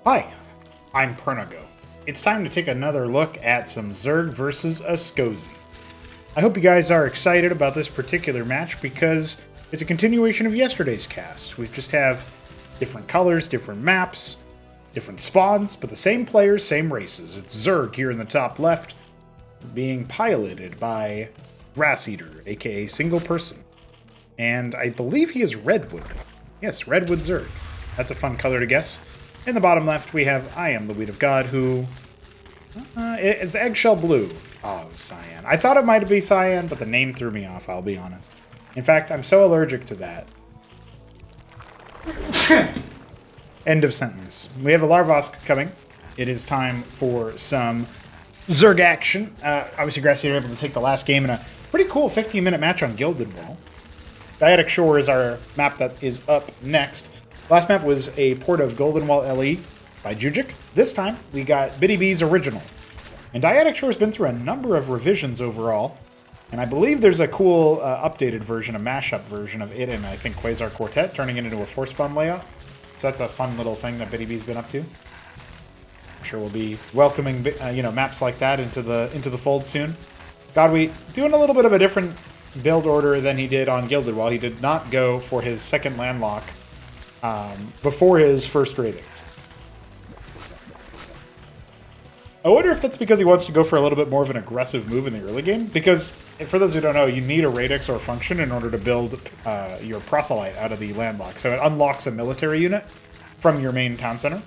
Hi, I'm Pernago. It's time to take another look at some Zerg versus a Skozy. I hope you guys are excited about this particular match because it's a continuation of yesterday's cast. We just have different colors, different maps, different spawns, but the same players, same races. It's Zerg here in the top left, being piloted by Grass Eater, aka Single Person. And I believe he is Redwood. Yes, Redwood Zerg. That's a fun color to guess. In the bottom left, we have IAMtheWHEATofGOD, who is eggshell blue. Oh, cyan. I thought it might be cyan, but the name threw me off, I'll be honest. In fact, I'm so allergic to that. End of sentence. We have a Larvosk coming. It is time for some Zerg action. Obviously, Grassy were able to take the last game in a pretty cool 15-minute match on Gildedwall. Dyadic Shore is our map that is up next. Last map was a port of Gildedwall LE by Dyadic. This time, we got Bitty B's original. And Dyadic Shore has been through a number of revisions overall. And I believe there's a cool updated version, a mashup version of it and I think Quasar Quartet, turning it into a force bomb layout. So that's a fun little thing that Bitty B's been up to. I'm sure we'll be welcoming maps like that into the fold soon. Godwheat doing a little bit of a different build order than he did on Gildedwall. He did not go for his second landlock before his first ratings. I wonder if that's because he wants to go for a little bit more of an aggressive move in the early game. Because, for those who don't know, you need a radix or function in order to build your proselyte out of the landlock. So it unlocks a military unit from your main town center.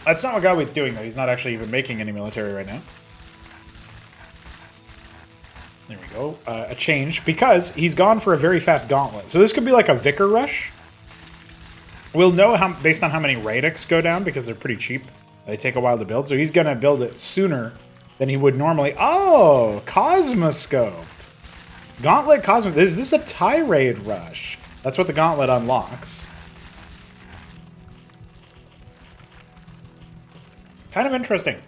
That's not what Godwheat's doing, though. He's not actually even making any military right now. There we go. A change, because he's gone for a very fast gauntlet. So this could be like a Vicar rush. We'll know based on how many radix go down, because they're pretty cheap. They take a while to build, so he's going to build it sooner than he would normally. Oh, Cosmoscope. Gauntlet Cosmoscope. Is this a Tirade rush? That's what the Gauntlet unlocks. Kind of interesting.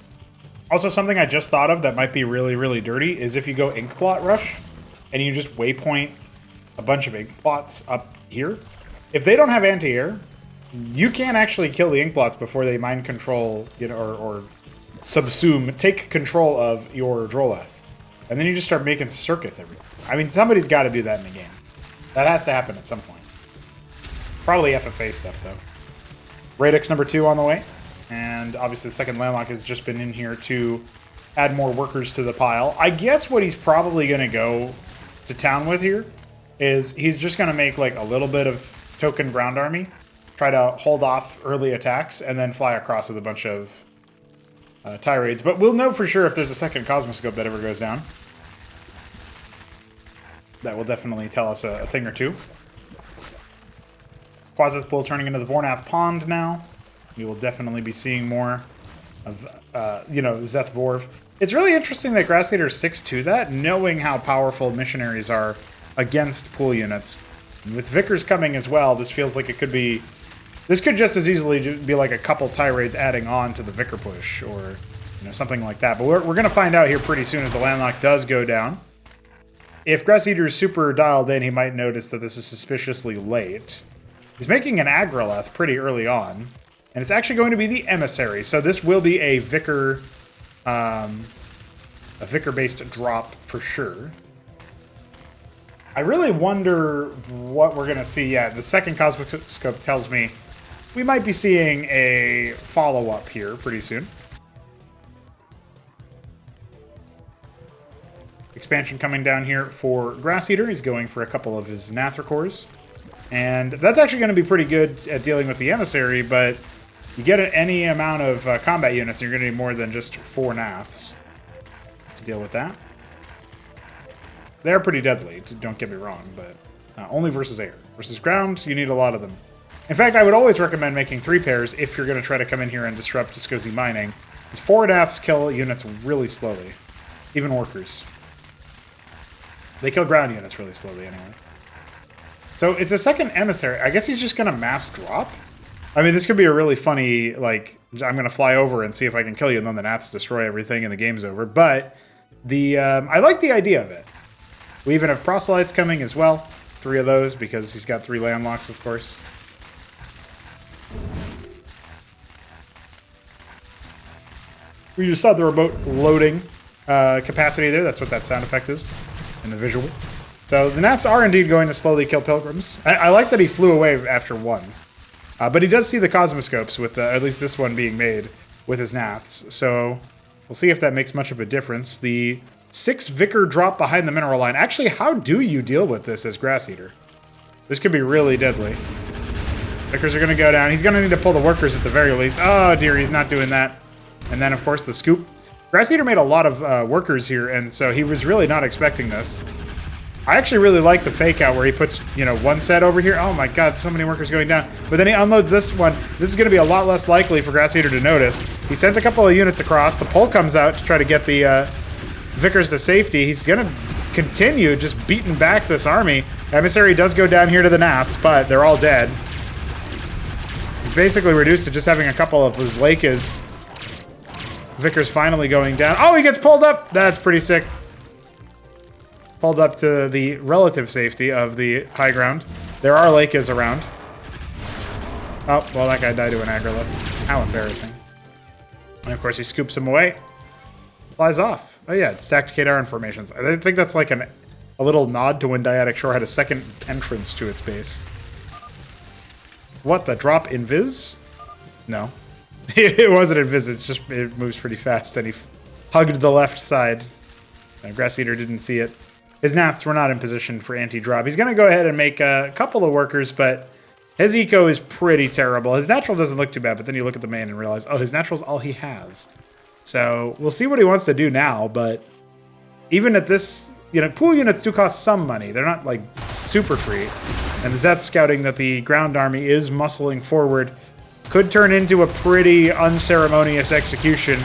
Also, something I just thought of that might be really, really dirty is if you go Inkblot rush and you just waypoint a bunch of Inkblots up here. If they don't have anti-air, you can't actually kill the Inkblots before they mind control, or subsume, take control of your Droleth. And then you just start making Circuith every. I mean, somebody's got to do that in the game. That has to happen at some point. Probably FFA stuff, though. Radix number 2 on the way. And obviously the second landlock has just been in here to add more workers to the pile. I guess what he's probably going to go to town with here is he's just going to make like a little bit of token ground army, try to hold off early attacks, and then fly across with a bunch of tirades. But we'll know for sure if there's a second Cosmoscope that ever goes down. That will definitely tell us a thing or two. Quasith Pool turning into the Vornath Pond now. We will definitely be seeing more of, Zeth Vorv. It's really interesting that Grass Eater sticks to that, knowing how powerful missionaries are against pool units. And with Vicars coming as well, this feels like it could be... This could just as easily be like a couple tirades adding on to the Vicar push, or something like that. But we're going to find out here pretty soon as the landlock does go down. If Grass Eater is super dialed in, he might notice that this is suspiciously late. He's making an Agroleth pretty early on. And it's actually going to be the Emissary. So this will be a Vicar, Vicar-based drop for sure. I really wonder what we're going to see. Yeah, the second Cosmoscope tells me we might be seeing a follow-up here pretty soon. Expansion coming down here for Grass Eater. He's going for a couple of his Nathracores. And that's actually going to be pretty good at dealing with the Emissary, but you get any amount of combat units, and you're going to need more than just 4 Naths to deal with that. They're pretty deadly, don't get me wrong, but only versus air. Versus ground, you need a lot of them. In fact, I would always recommend making 3 pairs if you're going to try to come in here and disrupt Skozy mining. Because 4 Naths kill units really slowly. Even workers. They kill ground units really slowly anyway. So it's a second Emissary. I guess he's just going to mass drop? I mean, this could be a really funny, like, I'm going to fly over and see if I can kill you, and then the Nats destroy everything and the game's over. But I like the idea of it. We even have proselytes coming as well. 3 of those, because he's got 3 landlocks, of course. We just saw the remote loading capacity there. That's what that sound effect is in the visual. So the gnats are indeed going to slowly kill pilgrims. I like that he flew away after one. But he does see the cosmoscopes, with at least this one being made with his gnats. So we'll see if that makes much of a difference. The 6 Vicar drop behind the mineral line. Actually, how do you deal with this as Grass Eater? This could be really deadly. Vicars are going to go down. He's going to need to pull the workers at the very least. Oh dear, he's not doing that. And then, of course, the scoop. Grass Eater made a lot of workers here, and so he was really not expecting this. I actually really like the fake out where he puts, you know, one set over here. Oh my god, so many workers going down. But then he unloads this one. This is going to be a lot less likely for Grass Eater to notice. He sends a couple of units across. The pole comes out to try to get the Vicars to safety. He's going to continue just beating back this army. Emissary does go down here to the gnats, but they're all dead. He's basically reduced to just having a couple of his Lakes. Vicar's finally going down. Oh, he gets pulled up! That's pretty sick. Pulled up to the relative safety of the high ground. There are Lakes around. Oh, well, that guy died to an agrolith. How embarrassing. And of course, he scoops him away. Flies off. Oh yeah, it's stacked K-Darn formations. I think that's like a little nod to when Dyadic Shore had a second entrance to its base. What, the drop invis? No. It wasn't invis, it's just, it moves pretty fast, and he hugged the left side. Grass Eater didn't see it. His gnats were not in position for anti-drop. He's going to go ahead and make a couple of workers, but his eco is pretty terrible. His natural doesn't look too bad, but then you look at the main and realize, oh, his natural's all he has. So we'll see what he wants to do now, but even at this, you know, pool units do cost some money. They're not, like, super free. And the Zet scouting that the ground army is muscling forward could turn into a pretty unceremonious execution.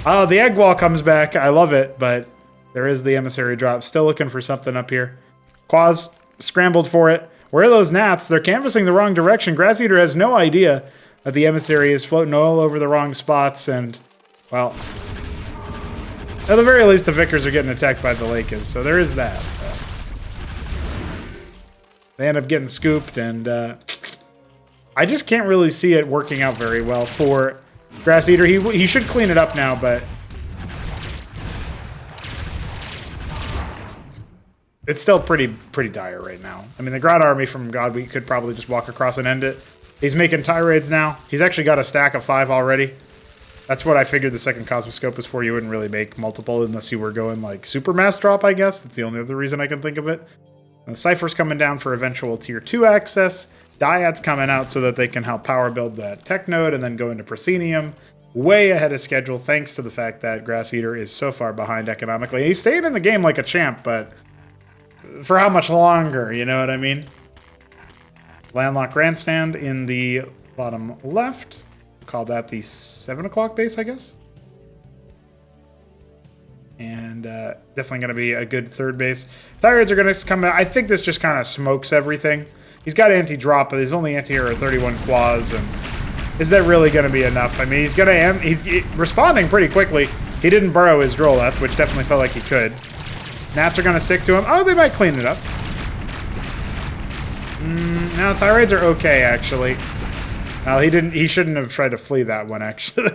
Oh, the egg wall comes back. I love it, but there is the emissary drop. Still looking for something up here. Quaz scrambled for it. Where are those gnats? They're canvassing the wrong direction. Grass Eater has no idea that the emissary is floating all over the wrong spots, and, well, at the very least, the Vicars are getting attacked by the Lakes, so there is that. They end up getting scooped, and I just can't really see it working out very well for Grass Eater. He should clean it up now, but it's still pretty dire right now. I mean, the ground army from God, we could probably just walk across and end it. He's making tirades now. He's actually got a stack of 5 already. That's what I figured the second Cosmoscope is for. You wouldn't really make multiple unless you were going like super mass drop, I guess. That's the only other reason I can think of it. And the Cypher's coming down for eventual tier 2 access. Dyad's coming out so that they can help power build that tech node and then go into Proscenium. Way ahead of schedule, thanks to the fact that Grass Eater is so far behind economically. He's staying in the game like a champ, but for how much longer, you know what I mean? Landlocked Grandstand in the bottom left. Call that the 7 o'clock base, I guess. And definitely going to be a good third base. Tirades are going to come out. I think this just kind of smokes everything. He's got anti-drop, but his only anti-hero are 31 quads, and is that really going to be enough? I mean, he's responding pretty quickly. He didn't burrow his Droleth, which definitely felt like he could. Gnats are going to stick to him. Oh, they might clean it up. No, tirades are okay, actually. Well, he shouldn't have tried to flee that one, actually.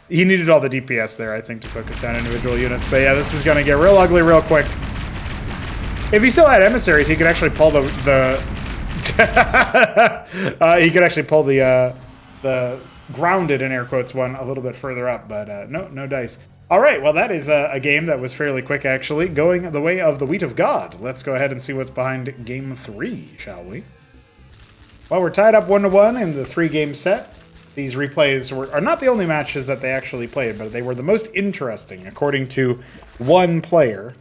He needed all the DPS there, I think, to focus down individual units. But yeah, this is going to get real ugly real quick. If he still had emissaries, he could actually pull the grounded, in air quotes, one a little bit further up, but no dice. All right, well, that is a game that was fairly quick, actually, going the way of the Wheat of God. Let's go ahead and see what's behind Game 3, shall we? Well, we're tied up 1-1 in the 3-game set. These replays are not the only matches that they actually played, but they were the most interesting, according to one player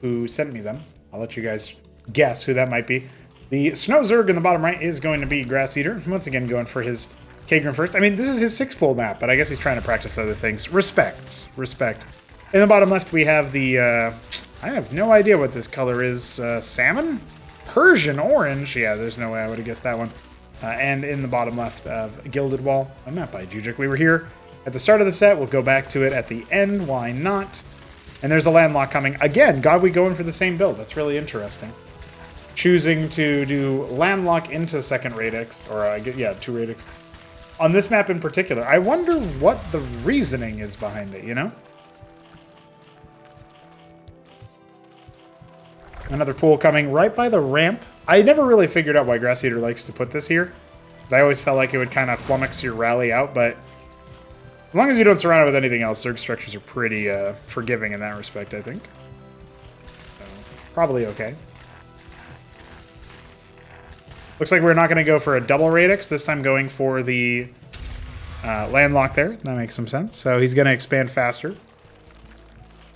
who sent me them. I'll let you guys guess who that might be. The Snow Zerg in the bottom right is going to be Grass Eater. Once again, going for his Kagran first. I mean, this is his 6-pool map, but I guess he's trying to practice other things. Respect. In the bottom left, we have the, I have no idea what this color is. Salmon? Persian orange? Yeah, there's no way I would have guessed that one. And in the bottom left of Gildedwall, a map by Dyadic. We were here at the start of the set. We'll go back to it at the end. Why not? And there's a landlock coming. Again, God, we going for the same build. That's really interesting. Choosing to do landlock into second radix, or yeah, 2 radix. on this map in particular. I wonder what the reasoning is behind it, you know? Another pool coming right by the ramp. I never really figured out why Grass Eater likes to put this here, because I always felt like it would kind of flummox your rally out, but as long as you don't surround it with anything else, Zerg structures are pretty forgiving in that respect, I think. So, probably okay. Looks like we're not going to go for a double radix, this time going for the landlock there. That makes some sense. So he's going to expand faster.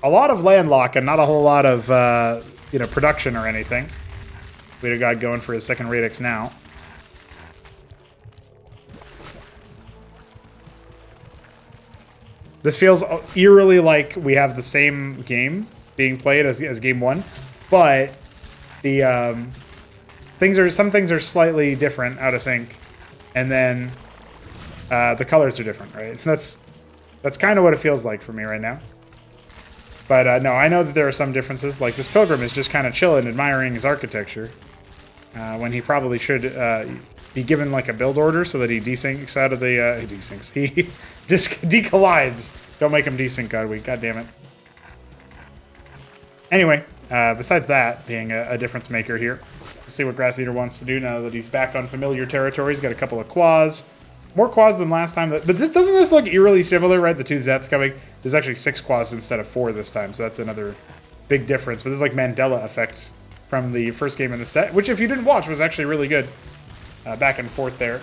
A lot of landlock and not a whole lot of production or anything. Leader God going for his second radix now. This feels eerily like we have the same game being played as game one, but the some things are slightly different, out of sync, and then the colors are different, right? That's kind of what it feels like for me right now. But no, I know that there are some differences. Like this pilgrim is just kind of chilling, admiring his architecture, when he probably should be given like a build order so that he desyncs out of the he decollides. Don't make him desync, Godweek. God damn it. Anyway, besides that being a difference maker here, let's see what Grass Eater wants to do now that he's back on familiar territory. He's got a couple of quads. More quads than last time. But doesn't this look eerily similar, right? The two Zets coming. There's actually 6 quads instead of 4 this time, so that's another big difference. But this is like Mandela effect from the first game in the set, which if you didn't watch was actually really good. Back and forth there.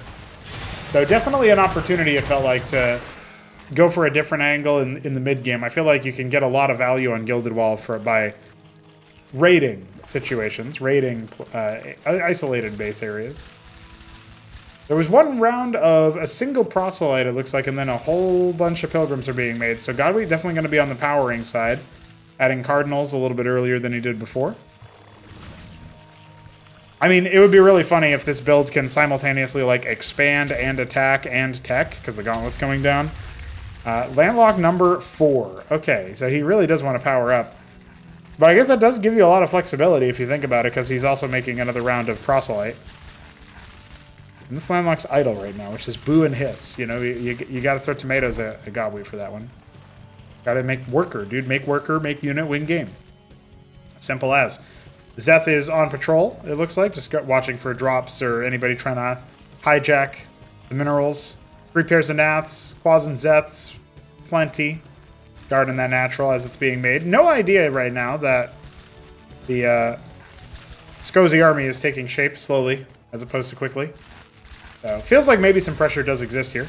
So definitely an opportunity, it felt like, to go for a different angle in the mid-game. I feel like you can get a lot of value on Gildedwall by raiding situations, raiding isolated base areas. There was one round of a single proselyte, it looks like, and then a whole bunch of pilgrims are being made. So Godweek definitely going to be on the powering side, adding cardinals a little bit earlier than he did before. I mean, it would be really funny if this build can simultaneously, like, expand and attack and tech, because the gauntlet's coming down. Landlock number 4. Okay, so he really does want to power up. But I guess that does give you a lot of flexibility if you think about it, because he's also making another round of proselyte. And this landlock's idle right now, which is boo and hiss. You know, you got to throw tomatoes at Godweek for that one. Got to make worker, dude. Make worker, make unit, win game. Simple as. Zeth is on patrol, it looks like, just watching for drops or anybody trying to hijack the minerals. 3 pairs of Naths, Quas and Zeths, plenty. Guarding that natural as it's being made. No idea right now that the Skozy army is taking shape slowly as opposed to quickly. So feels like maybe some pressure does exist here.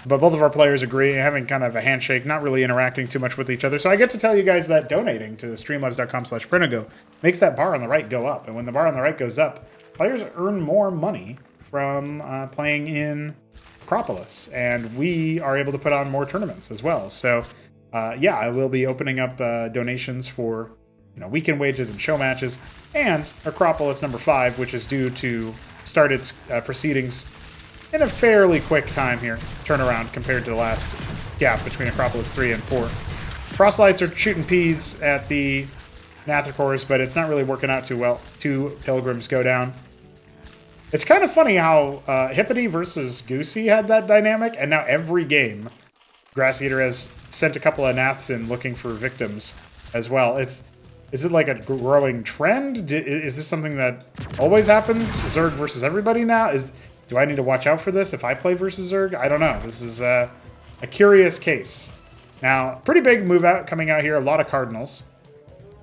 But both of our players agree, having kind of a handshake, not really interacting too much with each other. So I get to tell you guys that donating to streamlabs.com/Prinago makes that bar on the right go up. And when the bar on the right goes up, players earn more money from playing in Acropolis. And we are able to put on more tournaments as well. So yeah, I will be opening up donations for weekend wages and show matches. And Acropolis number 5, which is due to start its proceedings in a fairly quick time here, turnaround compared to the last gap between Acropolis 3 and 4. Proselytes are shooting peas at the Nathricors, but it's not really working out too well. 2 pilgrims go down. It's kind of funny how Hippity versus Goosey had that dynamic, and now every game, Grass Eater has sent a couple of Naths in looking for victims as well. Is it like a growing trend? Is this something that always happens? Zerg versus everybody now? Do I need to watch out for this if I play versus Zerg? I don't know. This is a curious case. Now, pretty big move out coming out here. A lot of Cardinals.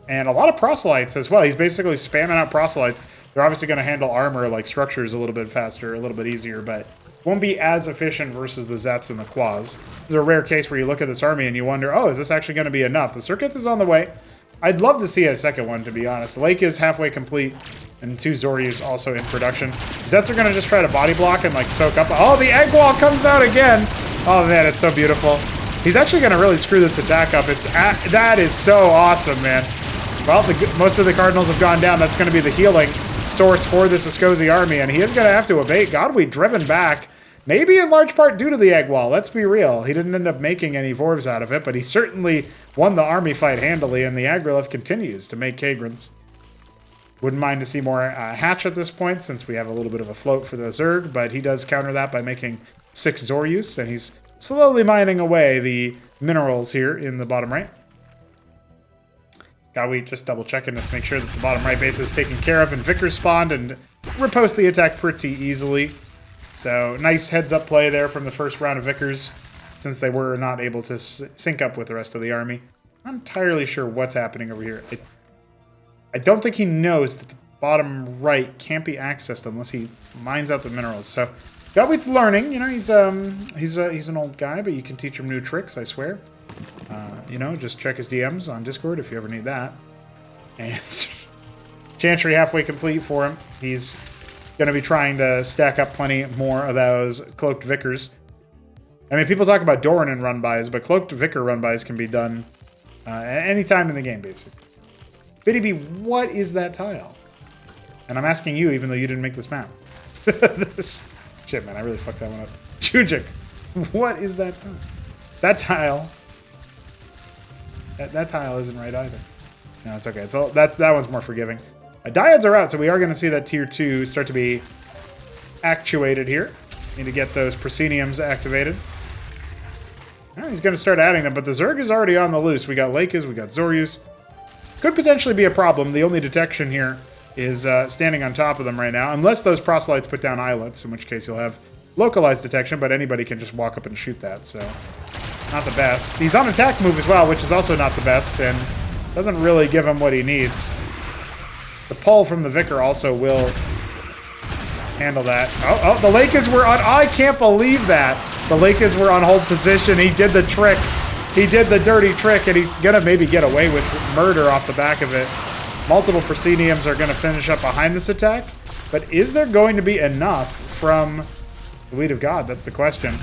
And a lot of Proselytes as well. He's basically spamming out Proselytes. They're obviously going to handle armor like structures a little bit faster, a little bit easier, but won't be as efficient versus the Zets and the Quas. There's a rare case where you look at this army and you wonder, oh, is this actually going to be enough? The Circuit is on the way. I'd love to see a second one, to be honest. The Lake is halfway complete, and 2 Zoryus also in production. Zets are going to just try to body block and, like, soak up. Oh, the egg wall comes out again! Oh, man, it's so beautiful. He's actually going to really screw this attack up. That is so awesome, man. Well, most of the Cardinals have gone down. That's going to be the healing source for this Skozy army, and he is going to have to abate. Godweek driven back, maybe in large part due to the egg wall. Let's be real. He didn't end up making any Vorvs out of it, but he certainly won the army fight handily, and the Agrolith continues to make Kagrins. Wouldn't mind to see more hatch at this point, since we have a little bit of a float for the Zerg, but he does counter that by making 6 Zoryus, and he's slowly mining away the minerals here in the bottom right. Godwheat just double checking to make sure that the bottom right base is taken care of, and Vickers spawned and riposte the attack pretty easily. So nice heads up play there from the first round of Vickers, since they were not able to sync up with the rest of the army. I'm not entirely sure what's happening over here. I don't think he knows that the bottom right can't be accessed unless he mines out the minerals. So Godwheat's learning. You know, he's an old guy, but you can teach him new tricks, I swear. You know, just check his DMs on Discord if you ever need that. And Chantry halfway complete for him. He's going to be trying to stack up plenty more of those Cloaked Vickers. I mean, people talk about Doran and run-bys, but Cloaked Vicar run-bys can be done at any time in the game, basically. Biddy B, what is that tile? And I'm asking you, even though you didn't make this map. Shit, man, I really fucked that one up. Chujik, what is that tile? That tile... That tile isn't right either. No, it's okay. It's all, that one's more forgiving. Dyads are out, so we are going to see that tier 2 start to be actuated here. Need to get those prosceniums activated. Well, he's going to start adding them, but the Zerg is already on the loose. We got Lakers, we got Zoryus. Could potentially be a problem. The only detection here is standing on top of them right now, unless those proselytes put down islets, in which case you'll have localized detection, but anybody can just walk up and shoot that, so not the best. He's on attack move as well, which is also not the best, and doesn't really give him what he needs. The pull from the Vicar also will handle that. Oh, the Lakers were on... I can't believe that. The Lakers were on hold position. He did the trick. He did the dirty trick, and he's going to maybe get away with murder off the back of it. Multiple prosceniums are going to finish up behind this attack, but is there going to be enough from the Wheat of God? That's the question.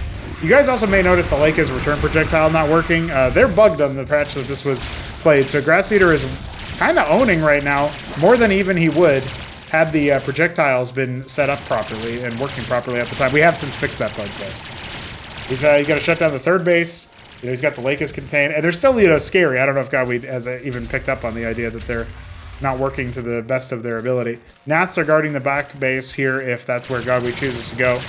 You guys also may notice the Lakers return projectile not working. They're bugged on the patch that this was played, so Grass Eater is kind of owning right now, more than even he would had the projectiles been set up properly and working properly at the time. We have since fixed that bug, but he's got to shut down the third base. You know, he's got the Lakers contained, and they're still, you know, scary. I don't know if Godweed has even picked up on the idea that they're not working to the best of their ability. Gnats are guarding the back base here if that's where Godweed chooses to go.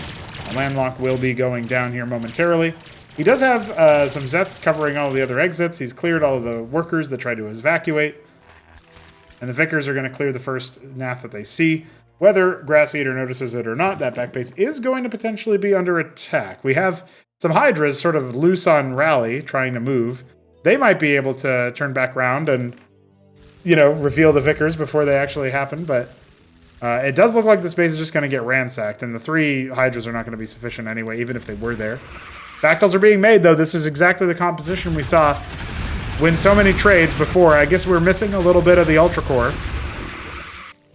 A landlock will be going down here momentarily. He does have some Zets covering all the other exits. He's cleared all of the workers that tried to evacuate. And the Vickers are going to clear the first Nath that they see. Whether Grass Eater notices it or not, that back base is going to potentially be under attack. We have some Hydras sort of loose on rally, trying to move. They might be able to turn back around and, you know, reveal the Vickers before they actually happen, but it does look like this base is just going to get ransacked, and the 3 Hydras are not going to be sufficient anyway, even if they were there. Fractals are being made, though. This is exactly the composition we saw win so many trades before. I guess we're missing a little bit of the Ultra Core.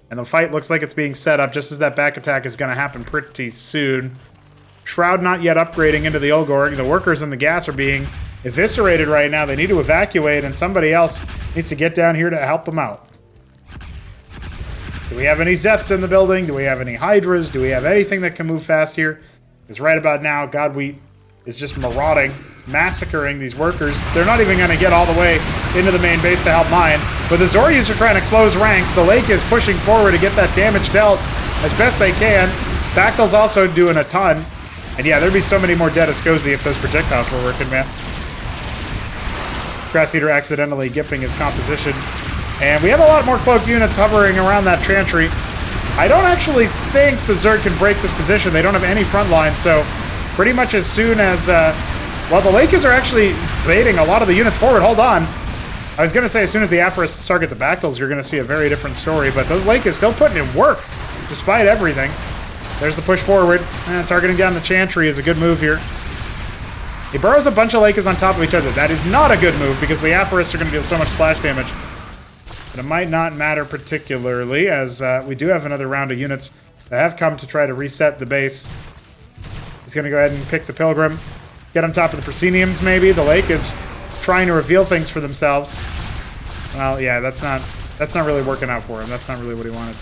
And the fight looks like it's being set up just as that back attack is going to happen pretty soon. Shroud not yet upgrading into the Ulgorg. The workers in the gas are being eviscerated right now. They need to evacuate, and somebody else needs to get down here to help them out. Do we have any Zets in the building? Do we have any Hydras? Do we have anything that can move fast here? Because right about now, Godwheat is just marauding, massacring these workers. They're not even going to get all the way into the main base to help mine. But the Zoryus are trying to close ranks. The Lake is pushing forward to get that damage dealt as best they can. Bactal's also doing a ton. And yeah, there'd be so many more dead Ascosi if those projectiles were working, man. Grass Eater accidentally gipping his composition. And we have a lot more cloaked units hovering around that Chantry. I don't actually think the Zerg can break this position. They don't have any front line, so pretty much as soon as... well, the Lakers are actually baiting a lot of the units forward. Hold on. I was going to say, as soon as the Aphorists target the Bactals, you're going to see a very different story, but those Lakers still putting in work, despite everything. There's the push forward. Targeting down the Chantry is a good move here. He burrows a bunch of Lakers on top of each other. That is not a good move, because the Aphorists are going to deal so much splash damage. But it might not matter particularly, as we do have another round of units that have come to try to reset the base. He's going to go ahead and pick the Pilgrim. Get on top of the prosceniums, maybe. The Lake is trying to reveal things for themselves. Well, yeah, that's not really working out for him. That's not really what he wanted.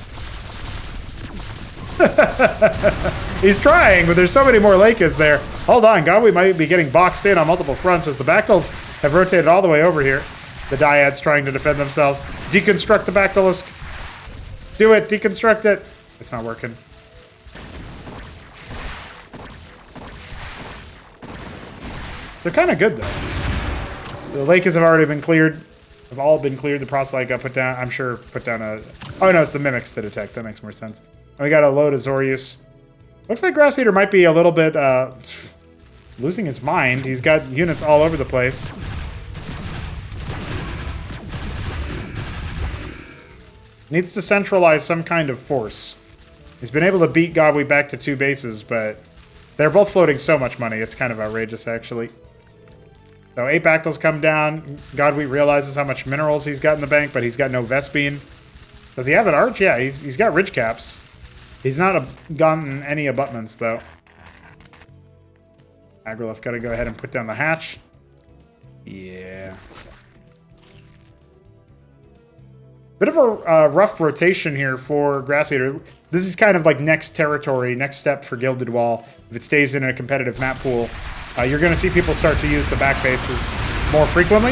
He's trying, but there's so many more Lakers there. Hold on, God, we might be getting boxed in on multiple fronts as the Bactals have rotated all the way over here. The Dyads trying to defend themselves. Deconstruct the Bactalisk. Do it. Deconstruct it. It's not working. They're kind of good, though. The Lakers have already been cleared. Have all been cleared. The proselyte got put down. I'm sure put down a... Oh, no, it's the mimics to detect. That makes more sense. And we got a load of Zorius. Looks like Grass Eater might be a little bit losing his mind. He's got units all over the place. Needs to centralize some kind of force. He's been able to beat Godwheat back to 2 bases, but they're both floating so much money. It's kind of outrageous, actually. So 8 Bactyls come down. Godwheat realizes how much minerals he's got in the bank, but he's got no Vespine. Does he have an arch? Yeah, he's got ridge caps. He's not gotten any abutments, though. Agrolith got to go ahead and put down the hatch. Yeah. Bit of a rough rotation here for Grass Eater. This is kind of like next territory, next step for Gildedwall. If it stays in a competitive map pool, you're going to see people start to use the back bases more frequently,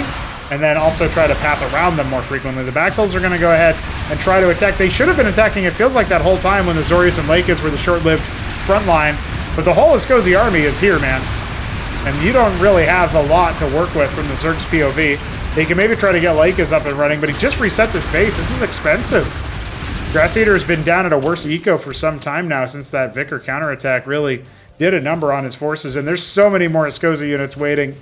and then also try to path around them more frequently. The Bactyls are going to go ahead and try to attack. They should have been attacking, it feels like, that whole time when the Zorius and Lakers were the short-lived front line. But the whole Escozy army is here, man. And you don't really have a lot to work with from the Zerg's POV. They can maybe try to get Lakers up and running, but he just reset this base. This is expensive. Grass Eater has been down at a worse eco for some time now since that Vicar counterattack really did a number on his forces. And there's so many more Escozy units waiting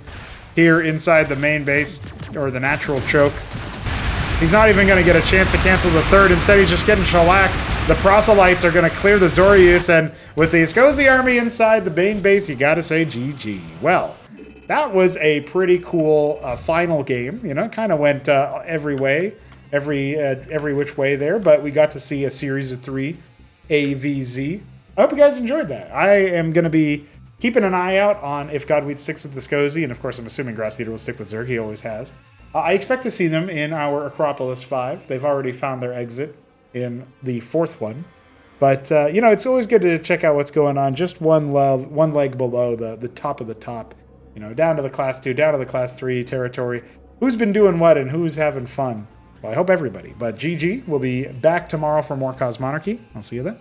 here inside the main base, or the natural choke. He's not even going to get a chance to cancel the third. Instead, he's just getting shellacked. The proselytes are going to clear the Zorius, and with the Escozy army inside the main base, you got to say GG. Well, that was a pretty cool final game. You know, kind of went every way, every which way there, but we got to see a series of 3 AVZ. I hope you guys enjoyed that. I am going to be keeping an eye out on if Godwheat sticks with the Escozy, and of course I'm assuming Grass Eater will stick with Zerg. He always has. I expect to see them in our Acropolis 5. They've already found their exit in the 4th one. But, you know, it's always good to check out what's going on just one leg below the top of the top. You know, down to the Class 2, down to the Class 3 territory. Who's been doing what and who's having fun? Well, I hope everybody. But GG, we'll be back tomorrow for more Cosmonarchy. I'll see you then.